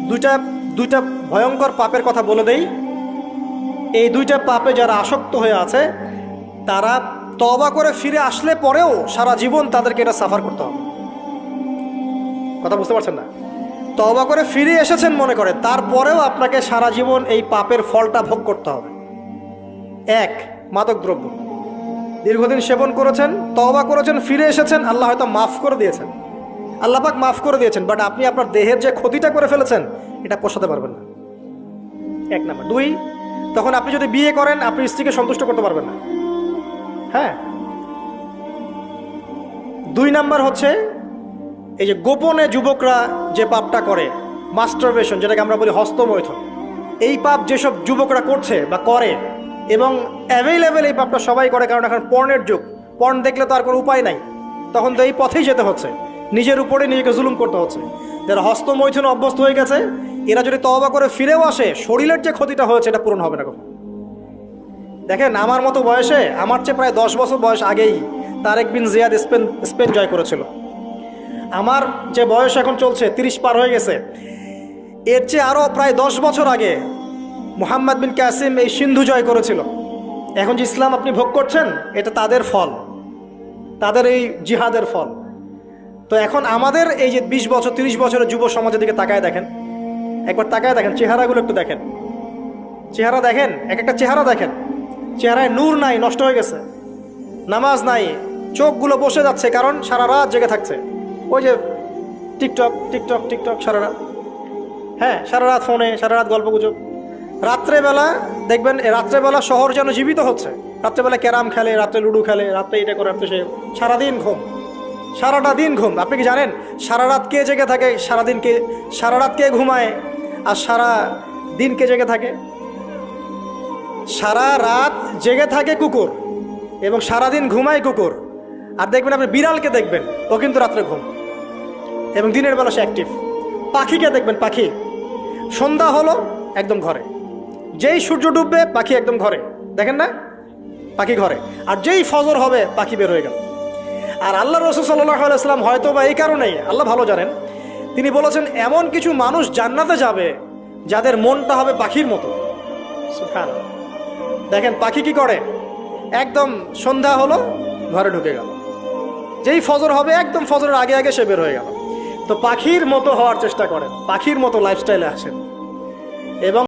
দুইটা দুইটা ভয়ঙ্কর পাপের কথা বলে দেই। এই দুইটা পাপে যারা আসক্ত হয়ে আছে তারা তওবা করে ফিরে আসলে পরেও সারা জীবন তাদেরকে এটা সাফার করতে হবে। কথা বুঝতে পারছেন না? তওবা করে ফিরে এসেছেন মনে করেন, তারপরেও আপনাকে সারা জীবন এই পাপের ফলটা ভোগ করতে হবে। এক, মাদকদ্রব্য দীর্ঘদিন সেবন করেছেন, তওবা করেছেন, ফিরে এসেছেন, আল্লাহ হয়তো মাফ করে দিয়েছেন, আল্লাহ পাক মাফ করে দিয়েছেন, বাট আপনি আপনার দেহের যে ক্ষতিটা করে ফেলেছেন এটা পোষাতে পারবেন না। এক নাম্বার। দুই, তখন আপনি যদি বিয়ে করেন আপনি স্ত্রীকে সন্তুষ্ট করতে পারবেন না। হ্যাঁ। দুই নাম্বার হচ্ছে এই যে গোপনে যুবকরা যে পাপটা করে, মাস্টারবেশন, যেটাকে আমরা বলি হস্তমৈথুন, এই পাপ যেসব যুবকরা করছে বা করে, এবং অ্যাভেলেবেল এই পাপটা সবাই করে, কারণ এখন পর্নের যুগ, পর্ন দেখলে তো আর কোনো উপায় নাই, তখন তো এই পথেই যেতে হচ্ছে, নিজের উপরে নিজেকে জুলুম করতে হচ্ছে। যারা হস্তমৈথুনে অভ্যস্ত হয়ে গেছে এরা যদি তওবা করে ফিরেও আসে, শরীরের যে ক্ষতিটা হয়েছে এটা পূরণ হবে না কখন। দেখেন, আমার মতো বয়সে, আমার চেয়ে প্রায় 10 বছর বয়স আগেই তারেক বিন জিয়াদ স্পেন জয় করেছিল। আমার যে বয়স এখন চলছে 30 পার হয়ে গেছে, এর চেয়ে আরও প্রায় 10 বছর আগে মুহাম্মদ বিন কাসিম এই সিন্ধু জয় করেছিল। এখন যে ইসলাম আপনি ভোগ করছেন এটা তাদের ফল, তাদের এই জিহাদের ফল। তো এখন আমাদের এই যে 20 বছর 30 বছরের যুব সমাজের দিকে তাকায় দেখেন, একবার তাকায় দেখেন, চেহারাগুলো একটু দেখেন, চেহারা দেখেন, এক একটা চেহারা দেখেন, চেহারায় নূর নাই, নষ্ট হয়ে গেছে, নামাজ নাই, চোখগুলো বসে যাচ্ছে, কারণ সারা রাত জেগে থাকছে, ওই যে টিকটক টিকটক টিকটক সারা রাত। হ্যাঁ, সারা রাত ফোনে, সারা রাত গল্পগুজব। রাত্রেবেলা দেখবেন, রাত্রেবেলা শহর যেন জীবিত হচ্ছে, রাত্রেবেলা ক্যারাম খেলে, রাত্রে লুডো খেলে, রাত্রে এটা করে, রাত্রে সে, সারাদিন ঘুম, সারাটা দিন ঘুম। আপনি কি জানেন সারা রাত কে জেগে থাকে, সারা রাত কে ঘুমায়, আর সারা দিন কে জেগে থাকে? সারা রাত জেগে থাকে কুকুর এবং সারাদিন ঘুমায় কুকুর। আর দেখবেন আপনি বিড়ালকে দেখবেন, ও কিন্তু রাত্রে ঘুম এবং দিনের বেলা সে অ্যাক্টিভ। পাখিকে দেখবেন, পাখি সন্ধ্যা হলো একদম ঘরে, যেই সূর্য ডুববে পাখি একদম ঘরে, দেখেন না, পাখি ঘরে। আর যেই ফজর হবে পাখি বের হয়ে গেল। আর আল্লাহ রাসূল সাল্লাল্লাহু আলাইহি ওয়াসাল্লাম হয়তো বা এই কারণেই, আল্লাহ ভালো জানেন, তিনি বলেছেন এমন কিছু মানুষ জান্নাতে যাবে যাদের মনটা হবে পাখির মতো। সুবহানাল্লাহ। দেখেন পাখি কি করে, একদম সন্ধ্যা হলো ঘরে ঢুকে গেল, যেই ফজর হবে একদম ফজরের আগে আগে সে বের হয়ে গেল। তো পাখির মতো হওয়ার চেষ্টা করেন, পাখির মতো লাইফস্টাইলে আসেন এবং